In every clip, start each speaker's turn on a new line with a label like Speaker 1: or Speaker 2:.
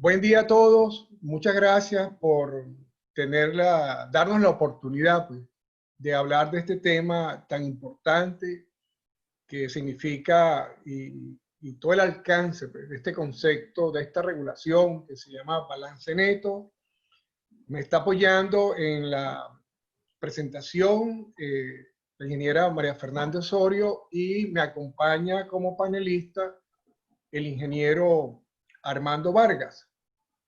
Speaker 1: Buen día a todos. Muchas gracias por darnos la oportunidad pues, de hablar de este tema tan importante que significa y todo el alcance pues, de este concepto, de esta regulación que se llama balance neto. Me está apoyando en la presentación la ingeniera María Fernanda Osorio y me acompaña como panelista el ingeniero Armando Vargas,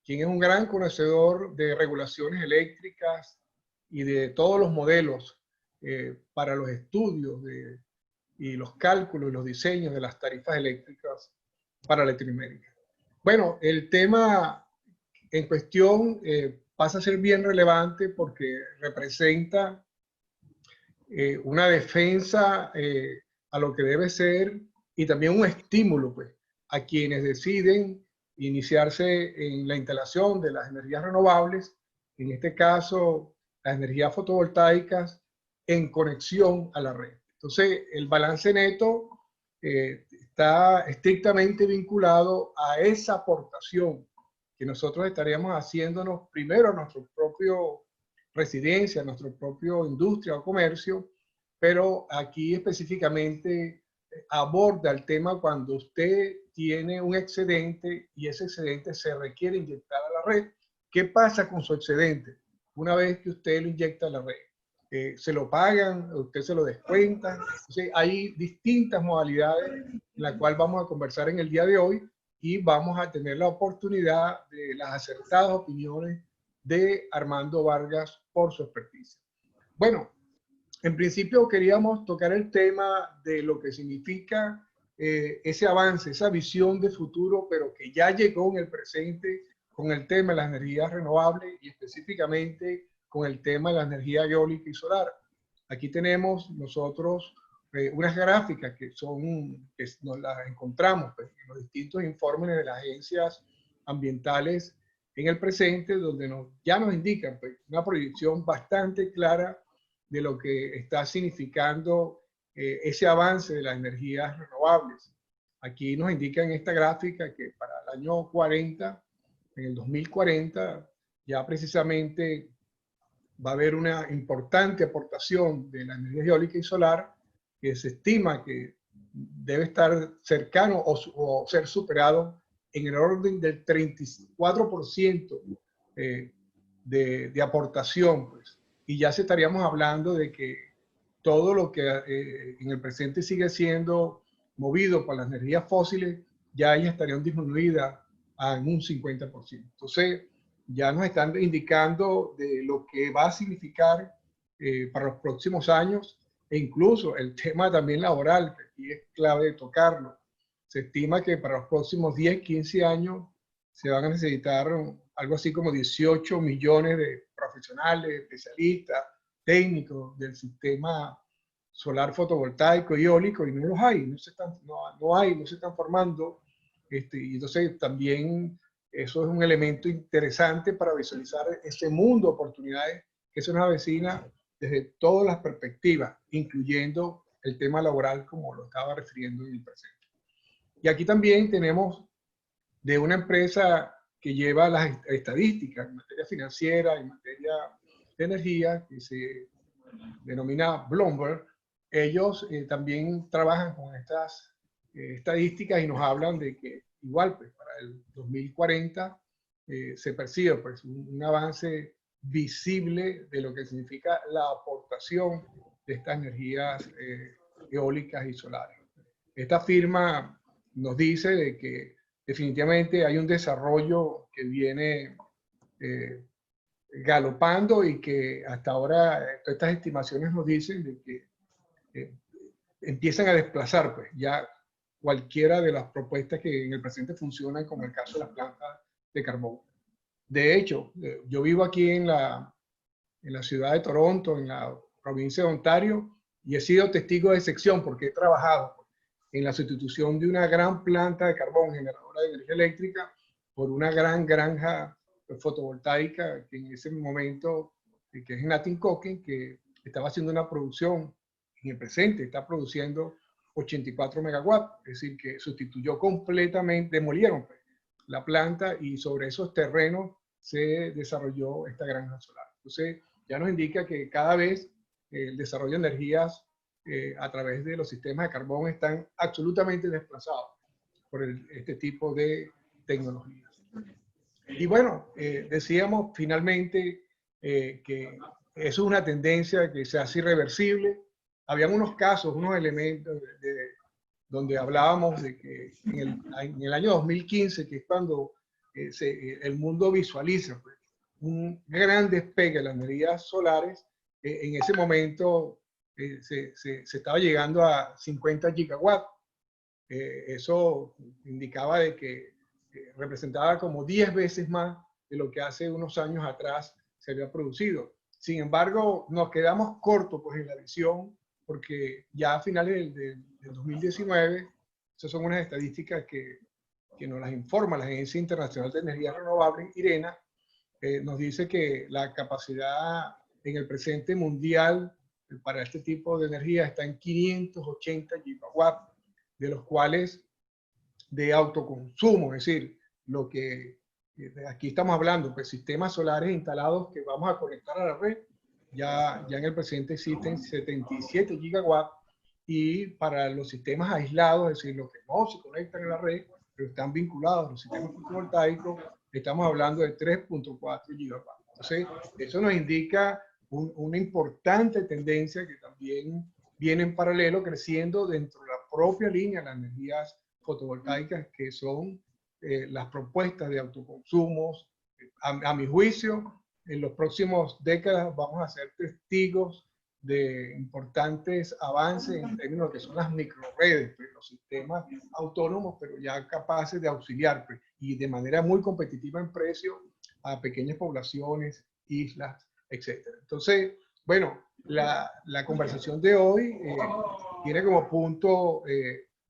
Speaker 1: quien es un gran conocedor de regulaciones eléctricas y de todos los modelos para los estudios y los cálculos y los diseños de las tarifas eléctricas para Latinoamérica. Bueno, el tema en cuestión pasa a ser bien relevante porque representa una defensa a lo que debe ser y también un estímulo pues, a quienes deciden iniciarse en la instalación de las energías renovables, en este caso las energías fotovoltaicas, en conexión a la red. Entonces, el balance neto está estrictamente vinculado a esa aportación que nosotros estaríamos haciéndonos primero a nuestro propio residencia, nuestra propia industria o comercio, pero aquí específicamente aborda el tema cuando usted tiene un excedente y ese excedente se requiere inyectar a la red. ¿Qué pasa con su excedente? Una vez que usted lo inyecta a la red, ¿se lo pagan? ¿Usted se lo descuentan? Entonces, hay distintas modalidades en las cuales vamos a conversar en el día de hoy y vamos a tener la oportunidad de las acertadas opiniones de Armando Vargas por su experticia. Bueno, en principio queríamos tocar el tema de lo que significa ese avance, esa visión de futuro, pero que ya llegó en el presente con el tema de las energías renovables y específicamente con el tema de la energía eólica y solar. Aquí tenemos nosotros unas gráficas que nos las encontramos pues, en los distintos informes de las agencias ambientales en el presente, donde ya nos indican pues, una proyección bastante clara de lo que está significando ese avance de las energías renovables. Aquí nos indica en esta gráfica que para el año 40, en el 2040, ya precisamente va a haber una importante aportación de la energía eólica y solar que se estima que debe estar cercano o ser superado en el orden del 34% de aportación, pues. Y ya se estaríamos hablando de que todo lo que en el presente sigue siendo movido por las energías fósiles, ya ellas estarían disminuidas en un 50%. Entonces, ya nos están indicando de lo que va a significar para los próximos años e incluso el tema también laboral, que aquí es clave de tocarlo. Se estima que para los próximos 10, 15 años se van a necesitar algo así como 18 millones de profesionales, especialistas, técnicos del sistema solar fotovoltaico y eólico, y no los hay, no se están formando. Y entonces también eso es un elemento interesante para visualizar ese mundo de oportunidades que se nos avecina desde todas las perspectivas, incluyendo el tema laboral, como lo estaba refiriendo en el presente. Y aquí también tenemos de una empresa que lleva las estadísticas en materia financiera, en materia de energía, que se denomina Bloomberg. Ellos también trabajan con estas estadísticas y nos hablan de que igual pues, para el 2040 se percibe pues, un avance visible de lo que significa la aportación de estas energías eólicas y solares. Esta firma nos dice de que definitivamente hay un desarrollo que viene galopando y que hasta ahora estas estimaciones nos dicen de que empiezan a desplazar pues ya cualquiera de las propuestas que en el presente funcionan, como el caso de las plantas de carbón. De hecho, yo vivo aquí en la ciudad de Toronto, en la provincia de Ontario, y he sido testigo de excepción porque he trabajado en la sustitución de una gran planta de carbón generadora de energía eléctrica por una gran granja fotovoltaica que en ese momento, que es en Atikokan, que estaba haciendo una producción en el presente, está produciendo 84 megawatts, es decir, que sustituyó completamente, demolieron pues, la planta y sobre esos terrenos se desarrolló esta granja solar. Entonces, ya nos indica que cada vez el desarrollo de energías a través de los sistemas de carbón están absolutamente desplazados por este tipo de tecnologías. Y bueno, decíamos finalmente que eso es una tendencia que se hace irreversible. Habían unos casos, unos elementos donde hablábamos de que en el año 2015, que es cuando el mundo visualiza pues, un gran despegue de las energías solares, en ese momento se estaba llegando a 50 gigawatts. Eso indicaba de que representaba como 10 veces más de lo que hace unos años atrás se había producido. Sin embargo, nos quedamos cortos pues, en la visión, porque ya a finales del 2019, esas son unas estadísticas que nos las informa la Agencia Internacional de Energía Renovable, IRENA, nos dice que la capacidad en el presente mundial para este tipo de energía está en 580 gigawatts, de los cuales de autoconsumo, es decir, lo que aquí estamos hablando, pues sistemas solares instalados que vamos a conectar a la red, ya en el presente existen 77 gigawatts y para los sistemas aislados, es decir, los que no se conectan a la red, pero están vinculados a los sistemas fotovoltaicos, estamos hablando de 3.4 gigawatts. Entonces, eso nos indica una importante tendencia que también viene en paralelo creciendo dentro de la propia línea de las energías fotovoltaicas, que son las propuestas de autoconsumos. A mi juicio, en los próximos décadas vamos a ser testigos de importantes avances en términos de lo que son las microredes, pues, los sistemas autónomos, pero ya capaces de auxiliar pues, y de manera muy competitiva en precio a pequeñas poblaciones, islas, etc. Entonces, bueno, la conversación de hoy tiene como punto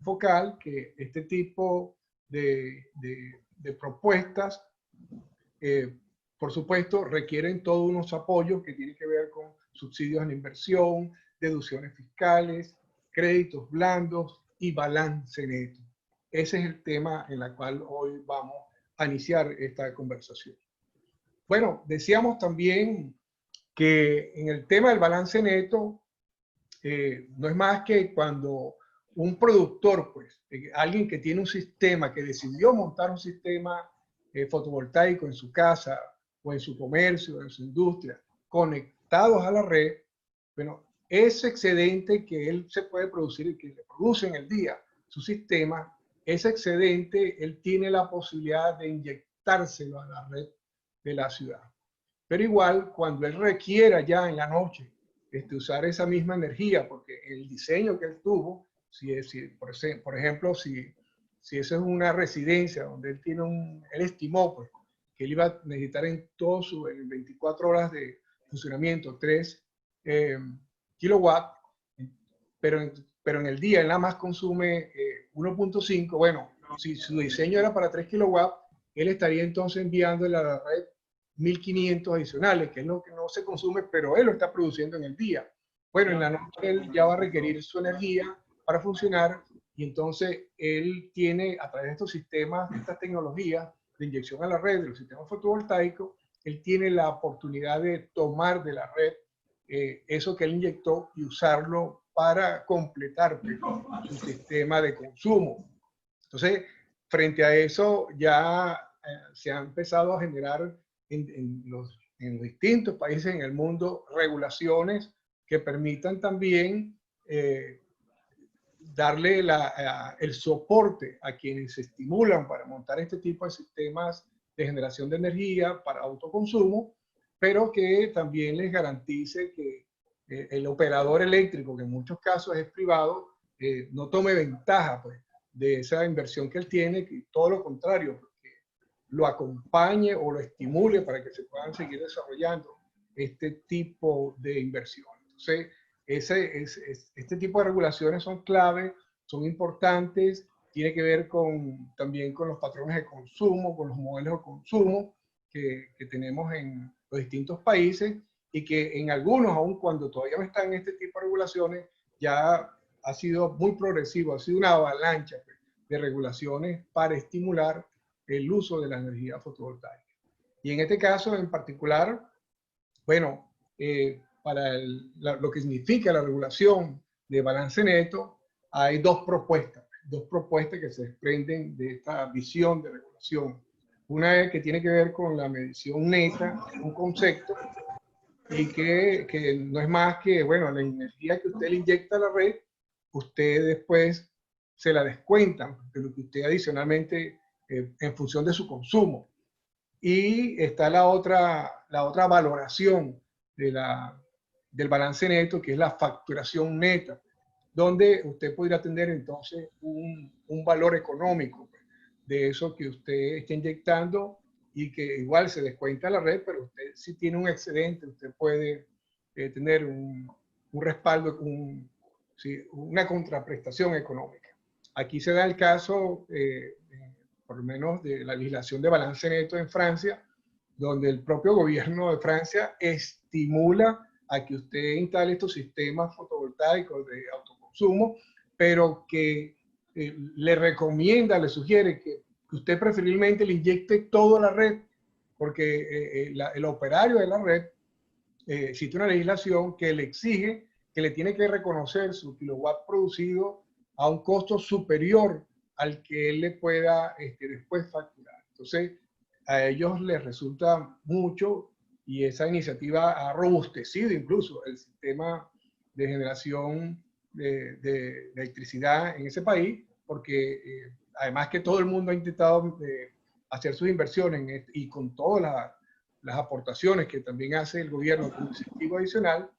Speaker 1: focal que este tipo de propuestas, por supuesto, requieren todos unos apoyos que tienen que ver con subsidios en inversión, deducciones fiscales, créditos blandos y balance neto. Ese es el tema en el cual hoy vamos a iniciar esta conversación. Bueno, decíamos también que en el tema del balance neto, no es más que cuando un productor, pues, alguien que tiene un sistema, que decidió montar un sistema fotovoltaico en su casa o en su comercio, en su industria, conectados a la red, bueno, ese excedente que él se puede producir y que le produce en el día su sistema, ese excedente él tiene la posibilidad de inyectárselo a la red de la ciudad. Pero igual, cuando él requiera ya en la noche usar esa misma energía, porque el diseño que él tuvo, por ejemplo, si esa es una residencia donde él tiene él estimó pues, que él iba a necesitar en en 24 horas de funcionamiento 3 kilowatts, pero en el día él nada más consume 1.5, bueno, si su diseño era para 3 kilowatts, él estaría entonces enviando a la red 1.500 adicionales, que es lo que no se consume, pero él lo está produciendo en el día. Bueno, en la noche él ya va a requerir su energía para funcionar y entonces él tiene, a través de estos sistemas, de estas tecnologías de inyección a la red, de los sistemas fotovoltaicos, él tiene la oportunidad de tomar de la red eso que él inyectó y usarlo para completar su sistema de consumo. Entonces, frente a eso ya se ha empezado a generar en los distintos países en el mundo regulaciones que permitan también darle el soporte a quienes se estimulan para montar este tipo de sistemas de generación de energía para autoconsumo, pero que también les garantice que el operador eléctrico, que en muchos casos es privado, no tome ventaja pues, de esa inversión que él tiene, que todo lo contrario, lo acompañe o lo estimule para que se puedan seguir desarrollando este tipo de inversión. Entonces, este tipo de regulaciones son clave, son importantes, tiene que ver también con los patrones de consumo, con los modelos de consumo que tenemos en los distintos países y que en algunos, aun cuando todavía no están en este tipo de regulaciones, ya ha sido muy progresivo, ha sido una avalancha de regulaciones para estimular el uso de la energía fotovoltaica. Y en este caso en particular, bueno, para lo que significa la regulación de balance neto, hay dos propuestas que se desprenden de esta visión de regulación. Una es que tiene que ver con la medición neta, un concepto, y que no es más que, bueno, la energía que usted le inyecta a la red, usted después se la descuentan de lo que usted adicionalmente en función de su consumo. Y está la otra valoración del balance neto, que es la facturación neta, donde usted podría tener entonces un valor económico de eso que usted está inyectando y que igual se descuenta la red, pero usted si tiene un excedente, usted puede tener un respaldo, sí, una contraprestación económica. Aquí se da el caso, por lo menos, de la legislación de balance neto en Francia, donde el propio gobierno de Francia estimula a que usted instale estos sistemas fotovoltaicos de autoconsumo, pero que le recomienda, le sugiere que usted preferiblemente le inyecte todo a la red, porque el operario de la red, existe una legislación que le exige que le tiene que reconocer su kilowatt producido a un costo superior al que él le pueda después facturar. Entonces, a ellos les resulta mucho y esa iniciativa ha robustecido incluso el sistema de generación de electricidad en ese país, porque además que todo el mundo ha intentado hacer sus inversiones y con todas las aportaciones que también hace el gobierno como incentivo adicional,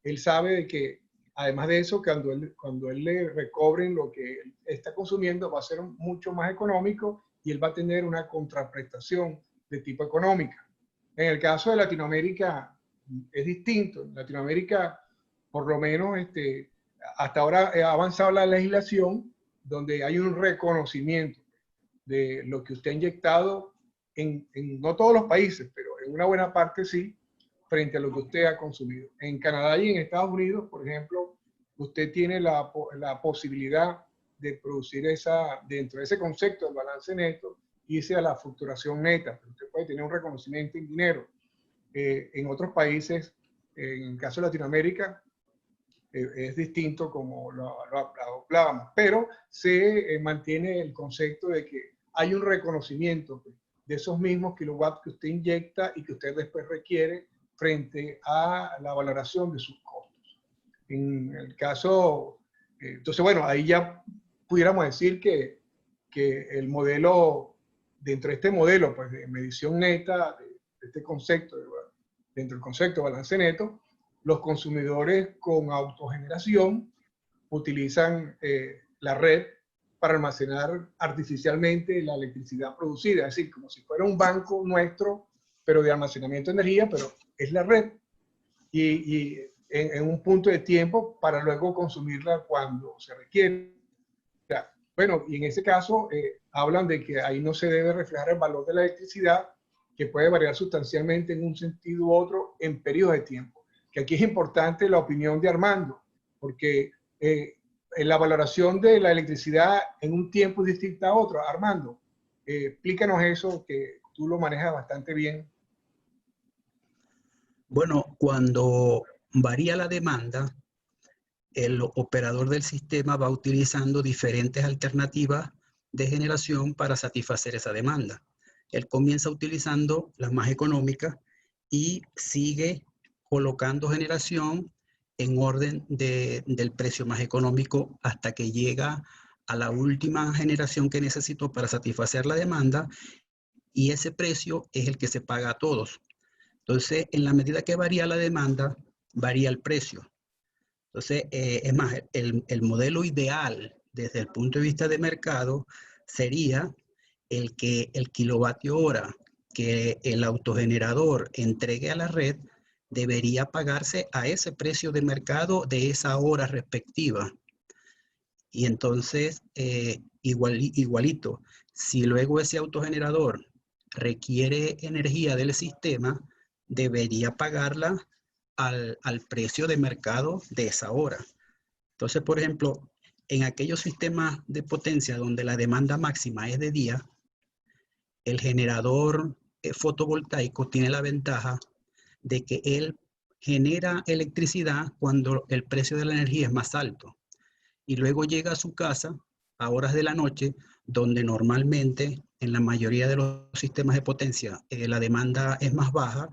Speaker 1: él sabe de que además de eso, cuando él le recobren lo que él está consumiendo, va a ser mucho más económico y él va a tener una contraprestación de tipo económica. En el caso de Latinoamérica es distinto. En Latinoamérica, por lo menos, hasta ahora ha avanzado la legislación donde hay un reconocimiento de lo que usted ha inyectado en no todos los países, pero en una buena parte sí, frente a lo que usted ha consumido. En Canadá y en Estados Unidos, por ejemplo, usted tiene la posibilidad de producir dentro de ese concepto del balance neto, irse a la facturación neta. Usted puede tener un reconocimiento en dinero. En otros países, en el caso de Latinoamérica, es distinto como lo hablábamos, pero se mantiene el concepto de que hay un reconocimiento de esos mismos kilowatts que usted inyecta y que usted después requiere frente a la valoración de sus costos. En el caso, entonces bueno, ahí ya pudiéramos decir que el modelo, dentro de este modelo pues, de medición neta, de este concepto, dentro del concepto de balance neto, los consumidores con autogeneración utilizan la red para almacenar artificialmente la electricidad producida, es decir, como si fuera un banco nuestro, pero de almacenamiento de energía, pero es la red, y en un punto de tiempo para luego consumirla cuando se requiere. Bueno, y en ese caso hablan de que ahí no se debe reflejar el valor de la electricidad, que puede variar sustancialmente en un sentido u otro en periodos de tiempo. Que aquí es importante la opinión de Armando, porque la valoración de la electricidad en un tiempo es distinta a otro. Armando, explícanos eso, que tú lo manejas bastante bien.
Speaker 2: Bueno, cuando varía la demanda, el operador del sistema va utilizando diferentes alternativas de generación para satisfacer esa demanda. Él comienza utilizando las más económicas y sigue colocando generación en orden del precio más económico hasta que llega a la última generación que necesitó para satisfacer la demanda, y ese precio es el que se paga a todos. Entonces, en la medida que varía la demanda, varía el precio. Entonces, es más, el modelo ideal desde el punto de vista de mercado sería el que el kilovatio hora que el autogenerador entregue a la red debería pagarse a ese precio de mercado de esa hora respectiva. Y entonces, igualito, si luego ese autogenerador requiere energía del sistema, debería pagarla al precio de mercado de esa hora. Entonces, por ejemplo, en aquellos sistemas de potencia donde la demanda máxima es de día, El generador fotovoltaico tiene la ventaja de que él genera electricidad cuando el precio de la energía es más alto y luego llega a su casa a horas de la noche, donde normalmente en la mayoría de los sistemas de potencia la demanda es más baja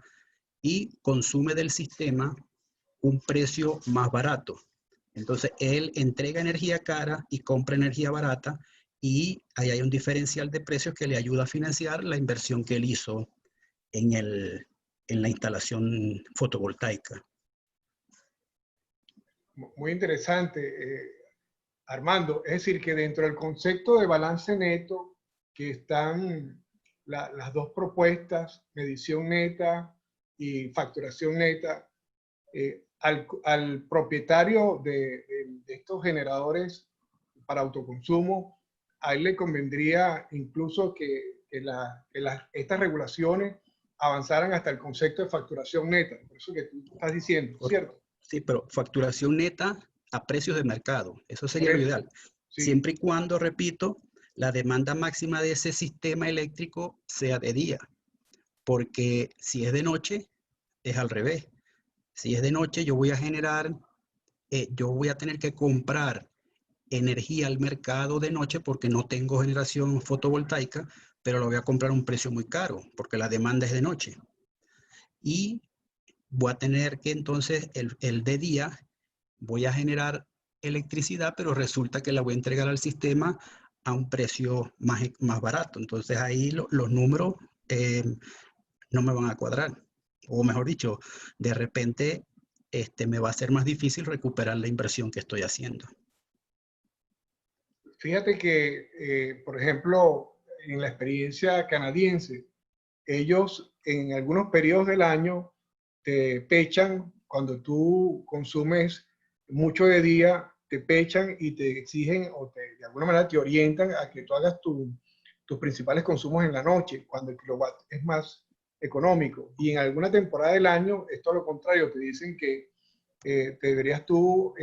Speaker 2: y consume del sistema un precio más barato. Entonces, él entrega energía cara y compra energía barata y ahí hay un diferencial de precios que le ayuda a financiar la inversión que él hizo en, en la instalación fotovoltaica.
Speaker 1: Muy interesante, Armando. Es decir, que dentro del concepto de balance neto, que están las dos propuestas, medición neta y facturación neta, al propietario de estos generadores para autoconsumo, a él le convendría incluso estas regulaciones avanzaran hasta el concepto de facturación neta. Por eso que tú estás diciendo, ¿cierto?
Speaker 2: Sí, pero facturación neta a precios de mercado. Eso sería
Speaker 1: Por
Speaker 2: lo
Speaker 1: eso,
Speaker 2: ideal.
Speaker 1: sí.
Speaker 2: Siempre y cuando, repito, la demanda máxima de ese sistema eléctrico sea de día. Porque si es de noche, es al revés. Si es de noche, yo voy a generar, yo voy a tener que comprar energía al mercado de noche porque no tengo generación fotovoltaica, pero lo voy a comprar a un precio muy caro porque la demanda es de noche. Y voy a tener que entonces el de día voy a generar electricidad, pero resulta que la voy a entregar al sistema a un precio más barato. Entonces ahí los números no me van a cuadrar. O mejor dicho, de repente me va a ser más difícil recuperar la inversión que estoy haciendo.
Speaker 1: Fíjate que, por ejemplo, en la experiencia canadiense, ellos en algunos periodos del año te pechan, cuando tú consumes mucho de día, te pechan y te exigen o de alguna manera te orientan a que tú hagas tus principales consumos en la noche, cuando el kilowatt es más económico. Y en alguna temporada del año es todo lo contrario, te dicen que deberías tú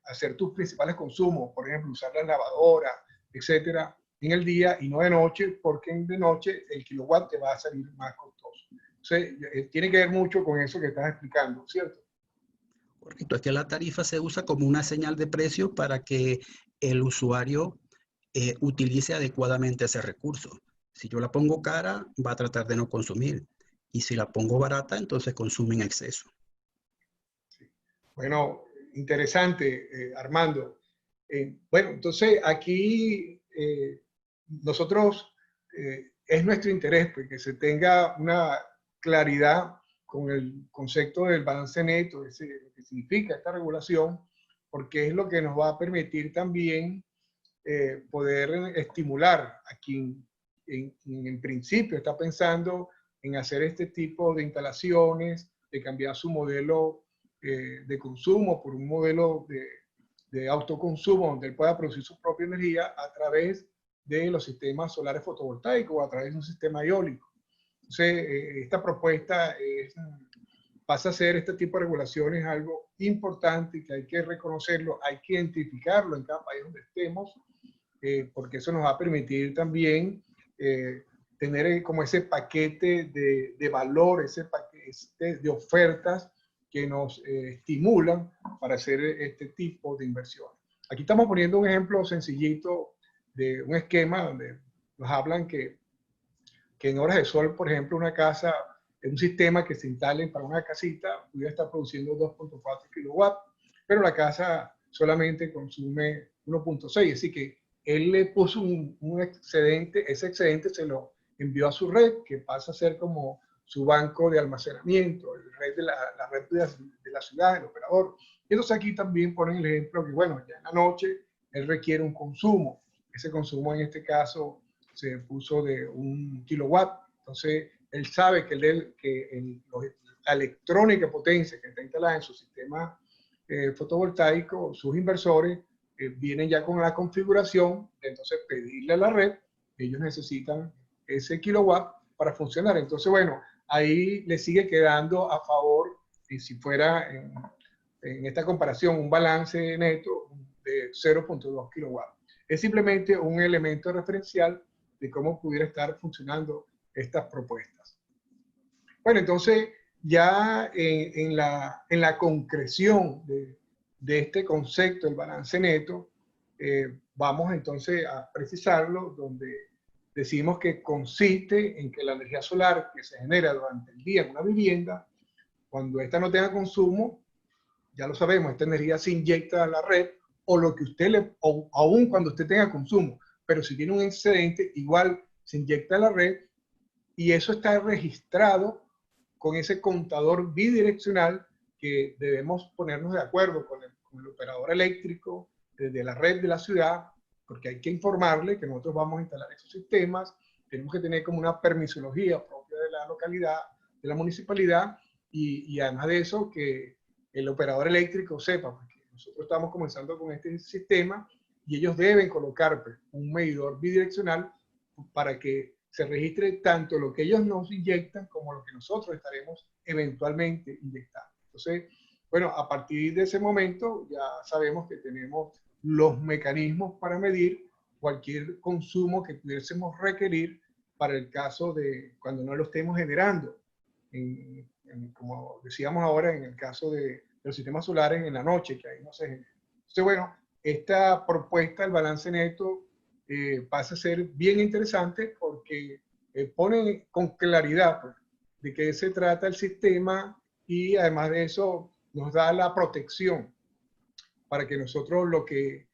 Speaker 1: hacer tus principales consumos, por ejemplo, usar la lavadora, etcétera, en el día y no de noche, porque de noche el kilowatt te va a salir más costoso. Entonces, tiene que ver mucho con eso que estás explicando, ¿cierto?
Speaker 2: Correcto, es que la tarifa se usa como una señal de precio para que el usuario utilice adecuadamente ese recurso. Si yo la pongo cara, va a tratar de no consumir. Y si la pongo barata, entonces consume en exceso.
Speaker 1: Sí. Bueno, interesante, Armando. Bueno, entonces aquí nosotros es nuestro interés pues, que se tenga una claridad con el concepto del balance neto, lo que significa esta regulación, porque es lo que nos va a permitir también poder estimular a quien en principio está pensando en hacer este tipo de instalaciones, de cambiar su modelo de consumo por un modelo de autoconsumo donde él pueda producir su propia energía a través de los sistemas solares fotovoltaicos o a través de un sistema eólico. Entonces, esta propuesta pasa a ser este tipo de regulaciones algo importante que hay que reconocerlo, hay que identificarlo en cada país donde estemos, porque eso nos va a permitir también tener como ese paquete de valor, ese paquete de ofertas que nos estimulan para hacer este tipo de inversiones. Aquí estamos poniendo un ejemplo sencillito de un esquema donde nos hablan que en horas de sol, por ejemplo, una casa, un sistema que se instale para una casita pudiera estar produciendo 2.4 kilowatts, pero la casa solamente consume 1.6, así que él le puso un excedente, ese excedente se lo envió a su red, que pasa a ser como su banco de almacenamiento, la red de la ciudad, el operador. Y entonces aquí también ponen el ejemplo que, bueno, ya en la noche él requiere un consumo. Ese consumo en este caso se puso de 1 kilowatt. Entonces, él sabe que la electrónica potencia que está instalada en su sistema fotovoltaico, sus inversores, vienen ya con la configuración de entonces pedirle a la red, ellos necesitan ese kilowatt para funcionar. Entonces, bueno, ahí le sigue quedando a favor, y si fuera en esta comparación un balance neto de 0.2 kilowatts. Es simplemente un elemento referencial de cómo pudiera estar funcionando estas propuestas. Bueno, entonces ya en la concreción de este concepto, el balance neto, vamos entonces a precisarlo, donde decimos que consiste en que la energía solar que se genera durante el día en una vivienda, cuando ésta no tenga consumo, ya lo sabemos, esta energía se inyecta a la red, o lo que usted o aún cuando usted tenga consumo, pero si tiene un excedente, igual se inyecta a la red, y eso está registrado con ese contador bidireccional que debemos ponernos de acuerdo con el operador eléctrico desde la red de la ciudad, porque hay que informarle que nosotros vamos a instalar esos sistemas, tenemos que tener como una permisología propia de la localidad, de la municipalidad, y además de eso, que el operador eléctrico sepa, porque nosotros estamos comenzando con este sistema y ellos deben colocar pues, un medidor bidireccional para que se registre tanto lo que ellos nos inyectan como lo que nosotros estaremos eventualmente inyectando. Entonces, bueno, a partir de ese momento ya sabemos que tenemos los mecanismos para medir cualquier consumo que pudiésemos requerir para el caso de cuando no lo estemos generando. Como decíamos ahora, en el caso de los sistemas solares en la noche, que ahí no se genera. Entonces, bueno, esta propuesta, el balance neto, pasa a ser bien interesante porque pone con claridad pues, de qué se trata el sistema y además de eso nos da la protección para que nosotros lo que,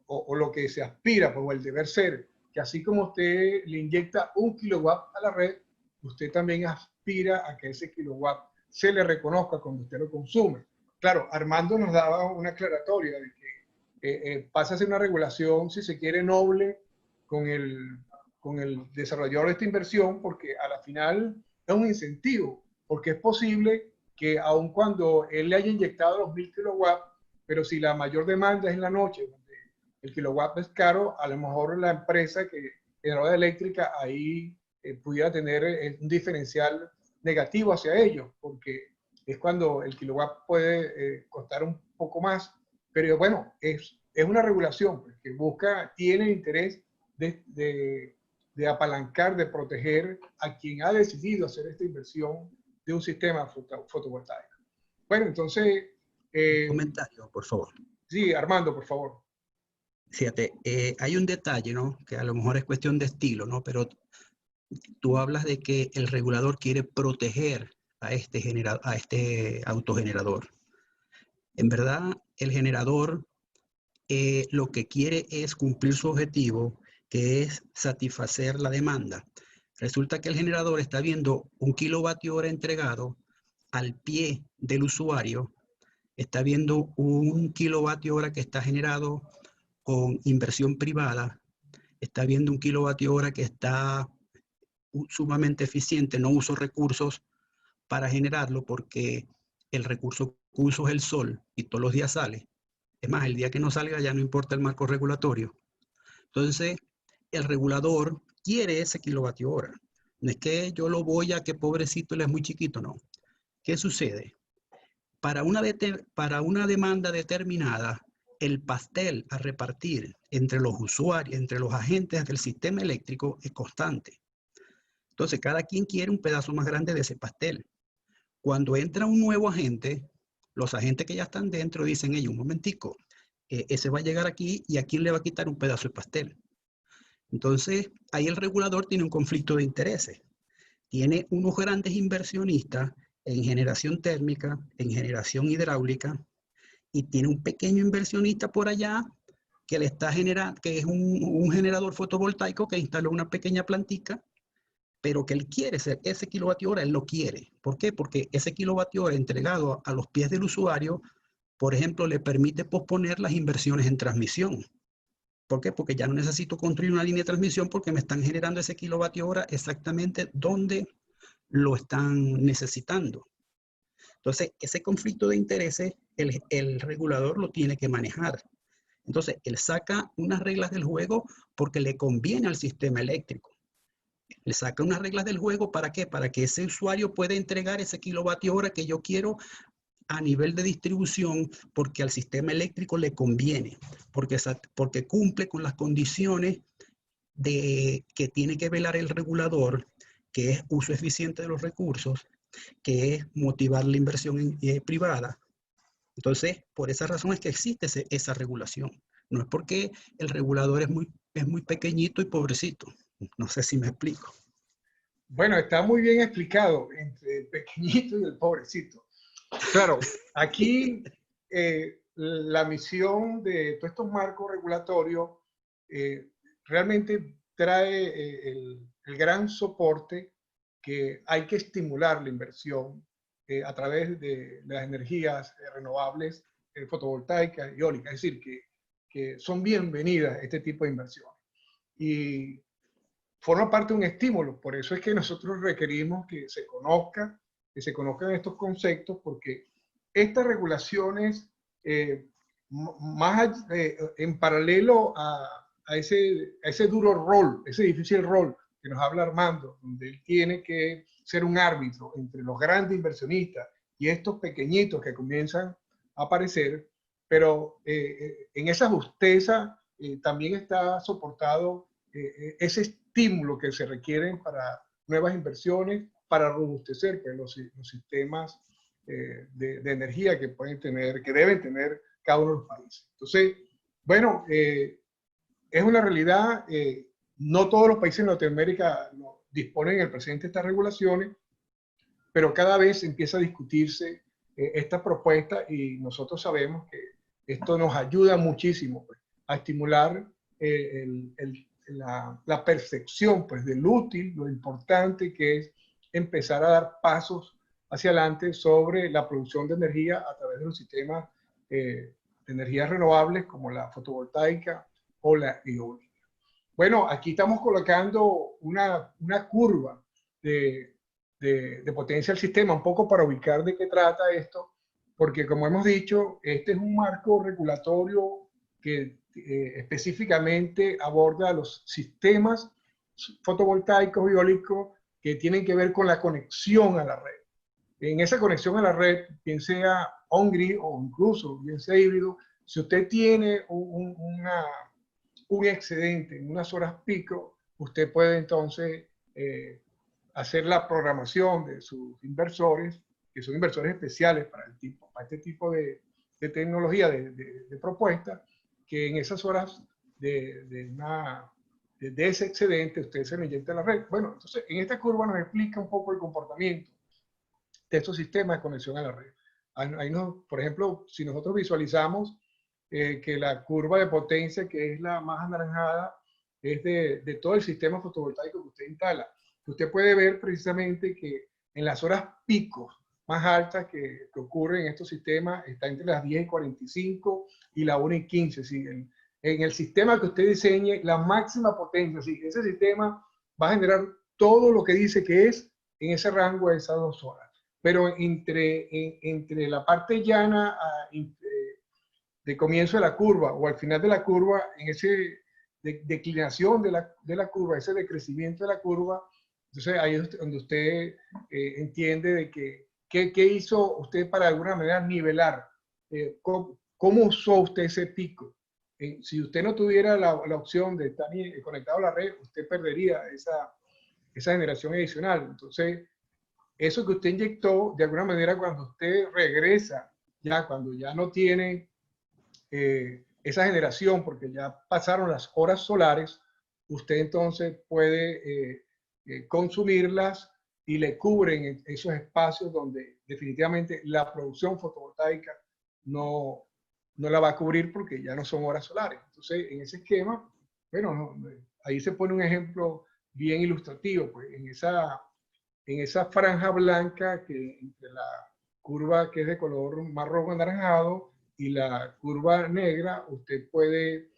Speaker 1: o lo que se aspira, pues, o el deber ser, que así como usted le inyecta 1 kilowatt a la red, usted también aspira a que ese kilowatt se le reconozca cuando usted lo consume. Claro, Armando nos daba una aclaratoria de que pasa a ser una regulación, si se quiere, noble con el desarrollador de esta inversión, porque a la final es un incentivo, porque es posible que aun cuando él le haya inyectado los 1000 kilowatts, pero si la mayor demanda es en la noche, donde el kilowatt es caro, a lo mejor la empresa que generadora eléctrica ahí pudiera tener un diferencial negativo hacia ellos, porque es cuando el kilowatt puede costar un poco más. Pero bueno, es una regulación pues, que busca, tiene interés de apalancar, de proteger a quien ha decidido hacer esta inversión de un sistema fotovoltaico. Bueno, entonces...
Speaker 2: comentario, por favor.
Speaker 1: Sí, Armando, por favor.
Speaker 2: Fíjate, hay un detalle, ¿no? Que a lo mejor es cuestión de estilo, ¿no? Pero tú hablas de que el regulador quiere proteger a este autogenerador. En verdad, el generador lo que quiere es cumplir su objetivo, que es satisfacer la demanda. Resulta que el generador está viendo 1 kilovatio hora entregado al pie del usuario, está viendo 1 kilovatio hora que está generado con inversión privada, está viendo 1 kilovatio hora que está sumamente eficiente, no uso recursos para generarlo porque el recurso que uso es el sol y todos los días sale. Es más, el día que no salga ya no importa el marco regulatorio. Entonces, el regulador quiere ese kilovatio hora. No es que yo lo voy a que pobrecito él es muy chiquito, no. ¿Qué sucede? Para una demanda determinada, el pastel a repartir entre los usuarios, entre los agentes del sistema eléctrico es constante. Entonces, cada quien quiere un pedazo más grande de ese pastel. Cuando entra un nuevo agente, los agentes que ya están dentro dicen, un momentico, ese va a llegar aquí y a quién le va a quitar un pedazo de pastel. Entonces, ahí el regulador tiene un conflicto de intereses. Tiene unos grandes inversionistas en generación térmica, en generación hidráulica, y tiene un pequeño inversionista por allá que le está generando, que es un generador fotovoltaico que instaló una pequeña plantica, pero que él quiere ser ese kilovatio hora, él lo quiere. ¿Por qué? Porque ese kilovatio hora entregado a los pies del usuario, por ejemplo, le permite posponer las inversiones en transmisión. ¿Por qué? Porque ya no necesito construir una línea de transmisión porque me están generando ese kilovatio hora exactamente donde lo están necesitando. Entonces, ese conflicto de intereses, el regulador lo tiene que manejar. Entonces, él saca unas reglas del juego porque le conviene al sistema eléctrico. Le saca unas reglas del juego, ¿para qué? Para que ese usuario pueda entregar ese kilovatio hora que yo quiero a nivel de distribución, porque al sistema eléctrico le conviene, porque cumple con las condiciones que tiene que velar el regulador, que es uso eficiente de los recursos, que es motivar la inversión privada. Entonces, por esa razón es que existe esa regulación. No es porque el regulador es muy pequeñito y pobrecito. No sé si me explico.
Speaker 1: Bueno, está muy bien explicado entre el pequeñito y el pobrecito. Claro, aquí la misión de todos estos marcos regulatorios realmente trae el gran soporte que hay que estimular la inversión a través de las energías renovables, fotovoltaicas y eólicas. Es decir, que son bienvenidas este tipo de inversiones. Y forma parte de un estímulo. Por eso es que nosotros requerimos que se conozcan estos conceptos, porque estas regulaciones, en paralelo a ese duro rol, ese difícil rol que nos habla Armando, donde él tiene que ser un árbitro entre los grandes inversionistas y estos pequeñitos que comienzan a aparecer, pero en esa justeza también está soportado ese estímulo que se requieren para nuevas inversiones, para robustecer pues, los sistemas de energía que pueden tener, que deben tener cada uno de los países. Entonces, bueno, es una realidad, no todos los países en Latinoamérica disponen en el presente de estas regulaciones, pero cada vez empieza a discutirse esta propuesta y nosotros sabemos que esto nos ayuda muchísimo pues, a estimular la percepción pues, del útil, lo importante que es empezar a dar pasos hacia adelante sobre la producción de energía a través de los sistemas de energías renovables como la fotovoltaica o la eólica. Bueno, aquí estamos colocando una curva de potencia del sistema, un poco para ubicar de qué trata esto, porque como hemos dicho, este es un marco regulatorio que específicamente aborda los sistemas fotovoltaicos y eólicos que tienen que ver con la conexión a la red. En esa conexión a la red, bien sea on-grid o incluso bien sea híbrido, si usted tiene un excedente en unas horas pico, usted puede entonces hacer la programación de sus inversores, que son inversores especiales para este tipo de tecnología, de propuesta, que en esas horas de ese excedente usted se lo inyecta a la red. Bueno, entonces en esta curva nos explica un poco el comportamiento de estos sistemas de conexión a la red. Ahí por ejemplo, si nosotros visualizamos que la curva de potencia, que es la más anaranjada, es de todo el sistema fotovoltaico que usted instala. Usted puede ver precisamente que en las horas picos más altas que ocurren en estos sistemas está entre las 10:45 y la 1:15. ¿Sí? En el sistema que usted diseñe, la máxima potencia, ¿sí? Ese sistema va a generar todo lo que dice que es en ese rango de esas 2 horas. Pero entre la parte llana de comienzo de la curva o al final de la curva, en ese declinación de la curva, ese decrecimiento de la curva, entonces ahí es donde usted entiende de qué hizo usted para de alguna manera nivelar, cómo usó usted ese pico. Si usted no tuviera la opción de estar conectado a la red, usted perdería esa generación adicional. Entonces, eso que usted inyectó, de alguna manera, cuando usted regresa, cuando ya no tiene esa generación, porque ya pasaron las horas solares, usted entonces puede consumirlas y le cubren esos espacios donde definitivamente la producción fotovoltaica no la va a cubrir porque ya no son horas solares. Entonces, en ese esquema, bueno, ahí se pone un ejemplo bien ilustrativo, pues en esa franja blanca que entre la curva que es de color marrón anaranjado y la curva negra, usted puede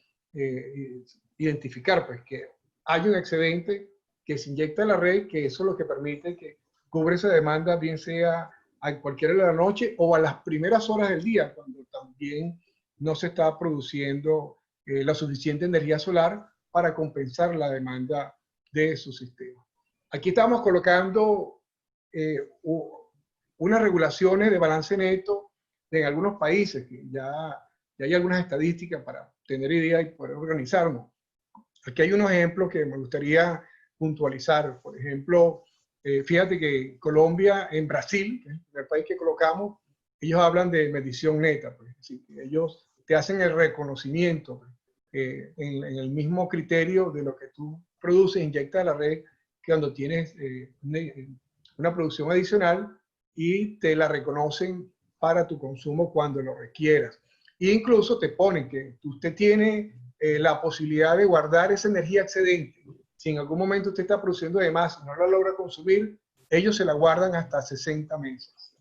Speaker 1: identificar pues, que hay un excedente que se inyecta a la red, que eso es lo que permite que cubre esa demanda, bien sea a cualquier hora de la noche o a las primeras horas del día, cuando también no se está produciendo la suficiente energía solar para compensar la demanda de su sistema. Aquí estamos colocando unas regulaciones de balance neto en algunos países, que ya hay algunas estadísticas para tener idea y poder organizarnos. Aquí hay unos ejemplos que me gustaría puntualizar. Por ejemplo, Fíjate que Colombia, en Brasil, que es el país que colocamos, ellos hablan de medición neta. Pues, así que ellos te hacen el reconocimiento en el mismo criterio de lo que tú produces, inyectas a la red, que cuando tienes una producción adicional y te la reconocen para tu consumo cuando lo requieras. E incluso te ponen que usted tiene la posibilidad de guardar esa energía excedente. Si en algún momento usted está produciendo de más y no la logra consumir, ellos se la guardan hasta 60 meses.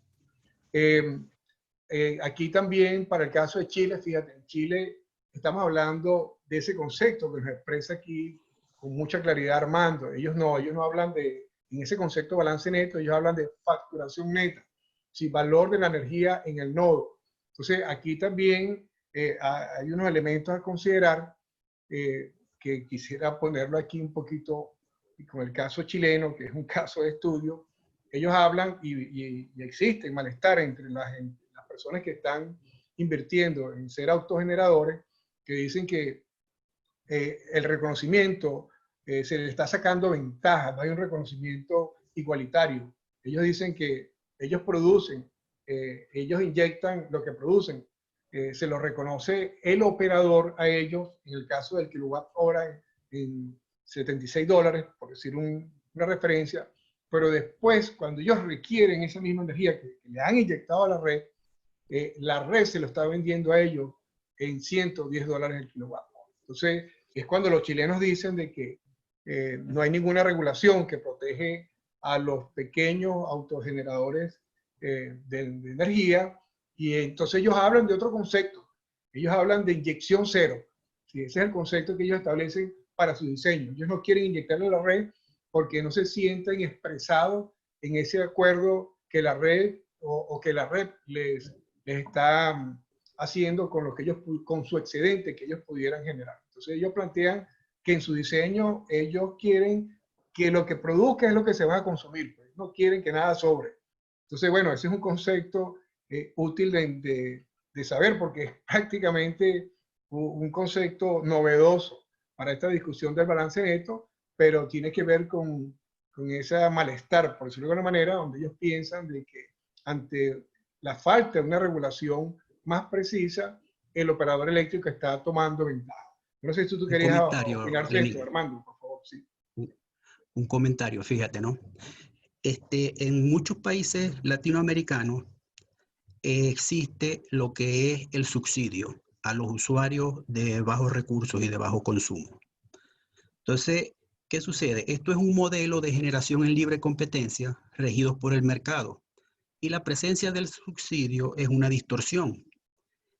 Speaker 1: Aquí también, para el caso de Chile, fíjate, en Chile estamos hablando de ese concepto que nos expresa aquí con mucha claridad Armando. Ellos no hablan en ese concepto de balance neto, ellos hablan de facturación neta, sí, valor de la energía en el nodo. Entonces, aquí también hay unos elementos a considerar que quisiera ponerlo aquí un poquito, y con el caso chileno, que es un caso de estudio. Ellos hablan y existe malestar entre las personas que están invirtiendo en ser autogeneradores, que dicen que el reconocimiento se le está sacando ventaja, no hay un reconocimiento igualitario. Ellos dicen que ellos producen, ellos inyectan lo que producen, se lo reconoce el operador a ellos, en el caso del kilowatt hora en $76, por decir una referencia, pero después, cuando ellos requieren esa misma energía que le han inyectado a la red se lo está vendiendo a ellos en $110 el kilowatt. Entonces, es cuando los chilenos dicen de que no hay ninguna regulación que protege a los pequeños autogeneradores de energía, y entonces ellos hablan de otro concepto. Ellos hablan de inyección cero. ¿Sí? Ese es el concepto que ellos establecen para su diseño. Ellos no quieren inyectarle a la red porque no se sienten expresados en ese acuerdo que la red o que la red les está haciendo con lo que ellos, con su excedente que ellos pudieran generar. Entonces ellos plantean que en su diseño ellos quieren que lo que produzca es lo que se va a consumir, pues. No quieren que nada sobre. Entonces, bueno, ese es un concepto útil de saber, porque es prácticamente un concepto novedoso para esta discusión del balance neto, pero tiene que ver con ese malestar, por decirlo de alguna manera, donde ellos piensan de que ante la falta de una regulación más precisa, el operador eléctrico está tomando ventaja. No sé si tú querías opinar de esto, Armando, por favor. Sí.
Speaker 2: Un comentario, fíjate, ¿no? En muchos países latinoamericanos existe lo que es el subsidio a los usuarios de bajos recursos y de bajo consumo. Entonces, ¿qué sucede? Esto es un modelo de generación en libre competencia regidos por el mercado, y la presencia del subsidio es una distorsión.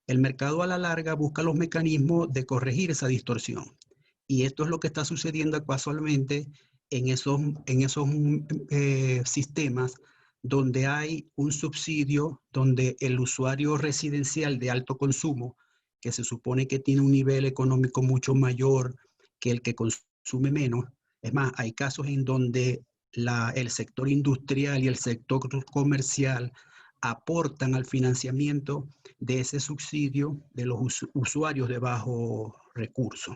Speaker 2: El mercado a la larga busca los mecanismos de corregir esa distorsión, y esto es lo que está sucediendo casualmente en esos sistemas donde hay un subsidio, donde el usuario residencial de alto consumo, que se supone que tiene un nivel económico mucho mayor que el que consume menos. Es más, hay casos en donde el sector industrial y el sector comercial aportan al financiamiento de ese subsidio de los usuarios de bajo recurso.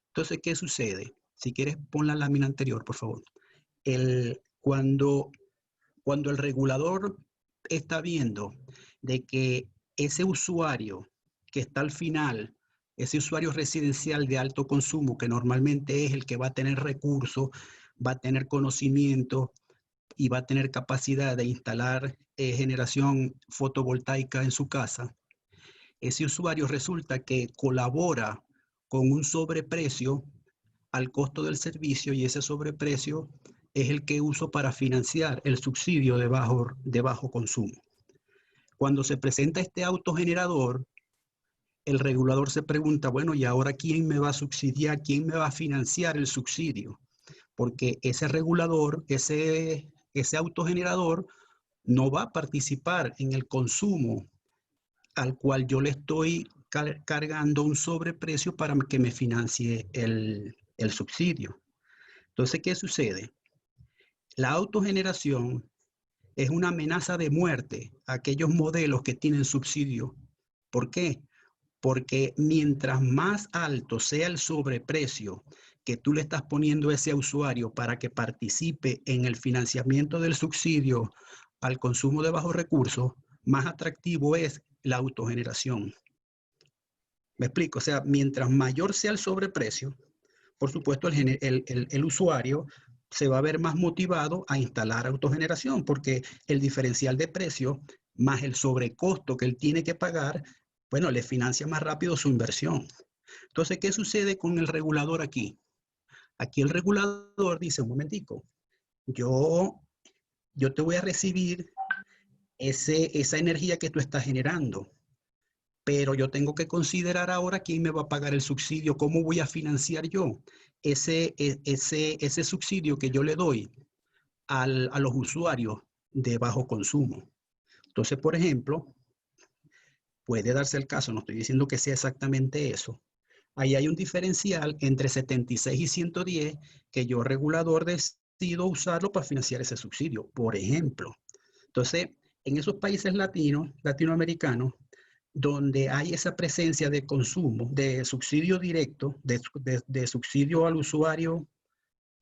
Speaker 2: Entonces, ¿qué sucede? Si quieres, pon la lámina anterior, por favor. Cuando el regulador está viendo de que ese usuario que está al final, ese usuario residencial de alto consumo, que normalmente es el que va a tener recursos, va a tener conocimiento y va a tener capacidad de instalar generación fotovoltaica en su casa, ese usuario resulta que colabora con un sobreprecio al costo del servicio, y ese sobreprecio es el que uso para financiar el subsidio de bajo consumo. Cuando se presenta este autogenerador, el regulador se pregunta, bueno, ¿y ahora quién me va a subsidiar? ¿Quién me va a financiar el subsidio? Porque ese regulador, ese autogenerador, no va a participar en el consumo al cual yo le estoy cargando un sobreprecio para que me financie el subsidio. Entonces, ¿qué sucede? La autogeneración es una amenaza de muerte a aquellos modelos que tienen subsidio. ¿Por qué? Porque mientras más alto sea el sobreprecio que tú le estás poniendo a ese usuario para que participe en el financiamiento del subsidio al consumo de bajos recursos, más atractivo es la autogeneración. ¿Me explico? O sea, mientras mayor sea el sobreprecio, por supuesto el usuario se va a ver más motivado a instalar autogeneración, porque el diferencial de precio más el sobrecosto que él tiene que pagar, bueno, le financia más rápido su inversión. Entonces, ¿qué sucede con el regulador aquí? Aquí el regulador dice, un momentico, yo te voy a recibir esa energía que tú estás generando, pero yo tengo que considerar ahora quién me va a pagar el subsidio, cómo voy a financiar yo ese subsidio que yo le doy a los usuarios de bajo consumo. Entonces, por ejemplo, puede darse el caso, no estoy diciendo que sea exactamente eso. Ahí hay un diferencial entre 76 y 110 que yo regulador decido usarlo para financiar ese subsidio, por ejemplo. Entonces, en esos países latinoamericanos, donde hay esa presencia de consumo, de subsidio directo, de subsidio al usuario,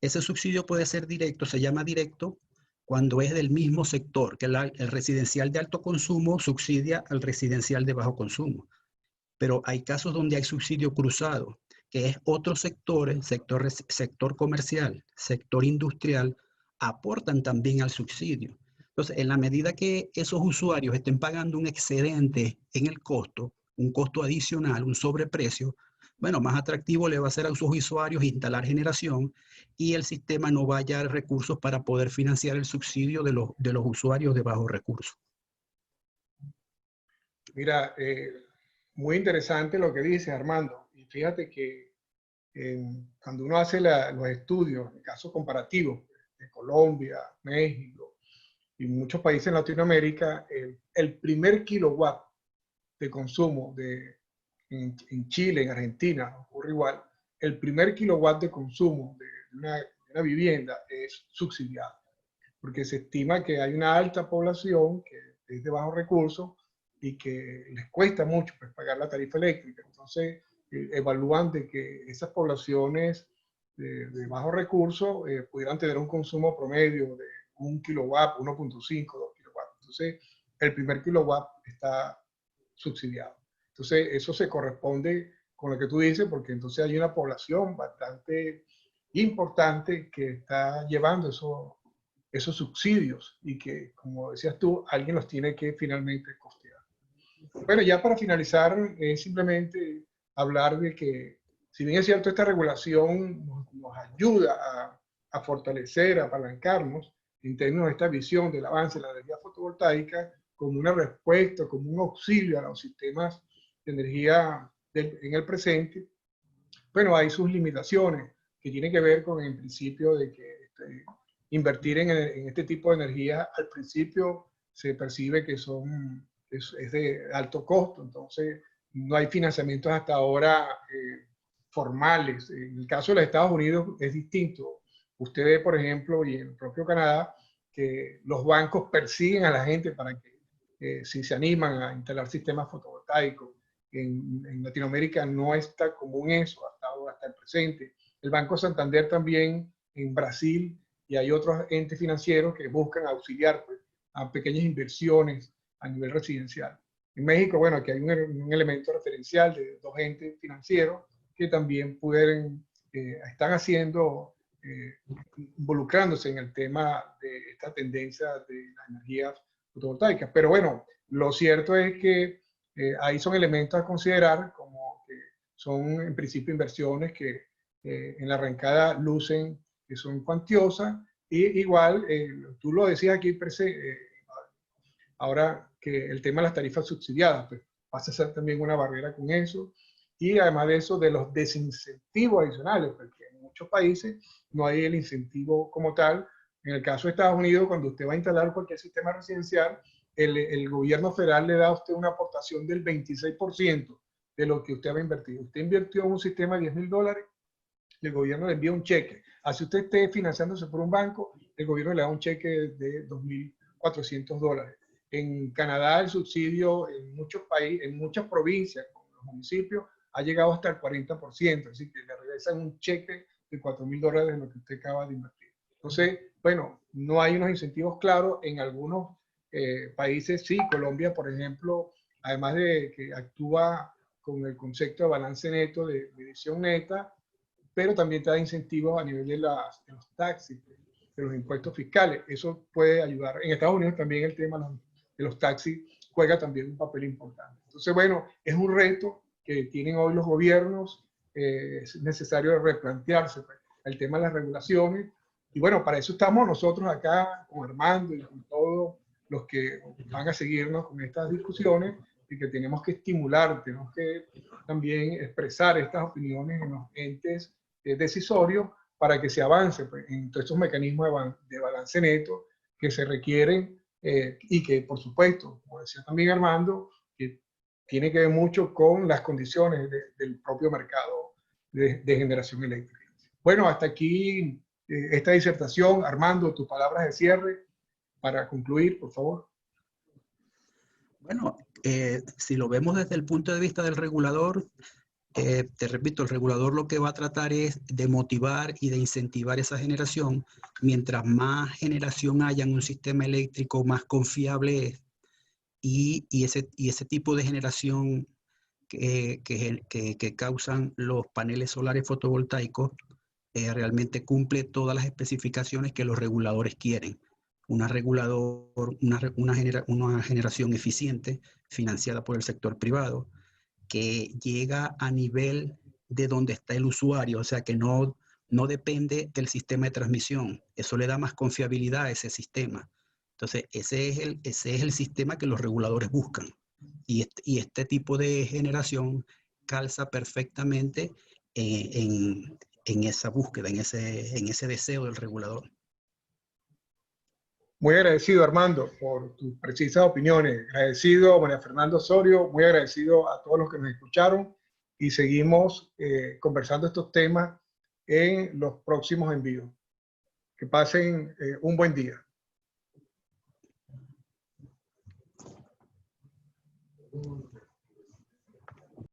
Speaker 2: ese subsidio puede ser directo, se llama directo, cuando es del mismo sector, que el residencial de alto consumo subsidia al residencial de bajo consumo. Pero hay casos donde hay subsidio cruzado, que es otros sectores, sector comercial, sector industrial, aportan también al subsidio. Entonces, en la medida que esos usuarios estén pagando un excedente en el costo, un costo adicional, un sobreprecio, bueno, más atractivo le va a ser a sus usuarios instalar generación y el sistema no va a hallar recursos para poder financiar el subsidio de los usuarios de bajos recursos.
Speaker 1: Mira, muy interesante lo que dices, Armando. Y fíjate que cuando uno hace los estudios, en casos comparativos de Colombia, México y muchos países en Latinoamérica, el primer kilowatt de consumo en Chile, en Argentina, ocurre igual, el primer kilowatt de consumo de una vivienda es subsidiado, porque se estima que hay una alta población que es de bajos recursos y que les cuesta mucho pues, pagar la tarifa eléctrica. Entonces, evalúan de que esas poblaciones de bajos recursos pudieran tener un consumo promedio de 1 kilowatt, 1.5, 2 kilowatts. Entonces, el primer kilowatt está subsidiado. Entonces, eso se corresponde con lo que tú dices, porque entonces hay una población bastante importante que está llevando esos subsidios y que, como decías tú, alguien los tiene que finalmente costear. Bueno, ya para finalizar, es simplemente hablar de que, si bien es cierto, esta regulación nos ayuda a fortalecer, a apalancarnos en términos de esta visión del avance de la energía fotovoltaica como una respuesta, como un auxilio a los sistemas de energía en el presente, bueno, hay sus limitaciones que tienen que ver con el principio de que invertir en este tipo de energía al principio se percibe que es de alto costo, entonces no hay financiamientos hasta ahora formales. En el caso de los Estados Unidos es distinto. Usted ve, por ejemplo, y en el propio Canadá, que los bancos persiguen a la gente para que si se animan a instalar sistemas fotovoltaicos. En Latinoamérica no está común eso hasta el presente. El Banco Santander también en Brasil y hay otros entes financieros que buscan auxiliar pues, a pequeñas inversiones a nivel residencial. En México, bueno, aquí hay un elemento referencial de dos entes financieros que también están haciendo, involucrándose en el tema de esta tendencia de las energías fotovoltaicas. Pero bueno, lo cierto es que ahí son elementos a considerar, como que son en principio inversiones que en la arrancada lucen que son cuantiosas, y igual, tú lo decías aquí, ahora que el tema de las tarifas subsidiadas, pues pasa a ser también una barrera con eso, y además de eso, de los desincentivos adicionales, porque en muchos países no hay el incentivo como tal. En el caso de Estados Unidos, cuando usted va a instalar cualquier sistema residencial, el gobierno federal le da a usted una aportación del 26% de lo que usted va a invertir. Usted invirtió en un sistema de $10,000, el gobierno le envía un cheque. Así usted esté financiándose por un banco, el gobierno le da un cheque de $2,400. En Canadá el subsidio en muchos países, en muchas provincias, como los municipios, ha llegado hasta el 40%, es decir, que le regresan un cheque de $4.000 de lo que usted acaba de invertir. Entonces, bueno, no hay unos incentivos claros. En algunos países sí, Colombia, por ejemplo, además de que actúa con el concepto de balance neto, de medición neta, pero también te da incentivos a nivel de los taxis, de los impuestos fiscales. Eso puede ayudar. En Estados Unidos también el tema de los taxis juega también un papel importante. Entonces, bueno, es un reto que tienen hoy los gobiernos. Es necesario replantearse pues, el tema de las regulaciones. Y bueno, para eso estamos nosotros acá con Armando y con todos los que van a seguirnos con estas discusiones, y que tenemos que estimular, tenemos que también expresar estas opiniones en los entes decisorios para que se avance pues, en todos estos mecanismos de balance neto que se requieren y que, por supuesto, como decía también Armando, que tiene que ver mucho con las condiciones del propio mercado de generación eléctrica. Bueno, hasta aquí esta disertación. Armando, tus palabras de cierre para concluir, por favor.
Speaker 2: Bueno, si lo vemos desde el punto de vista del regulador, te repito, el regulador lo que va a tratar es de motivar y de incentivar esa generación. Mientras más generación haya en un sistema eléctrico, más confiable es. Y ese tipo de generación que causan los paneles solares fotovoltaicos realmente cumple todas las especificaciones que los reguladores quieren. Una generación eficiente, financiada por el sector privado, que llega a nivel de donde está el usuario, o sea que no depende del sistema de transmisión. Eso le da más confiabilidad a ese sistema. Entonces, ese es el sistema que los reguladores buscan. Y este tipo de generación calza perfectamente en esa búsqueda, en ese deseo del regulador.
Speaker 1: Muy agradecido, Armando, por tus precisas opiniones. Agradecido a María Fernanda Osorio, muy agradecido a todos los que nos escucharon, y seguimos conversando estos temas en los próximos envíos. Que pasen un buen día.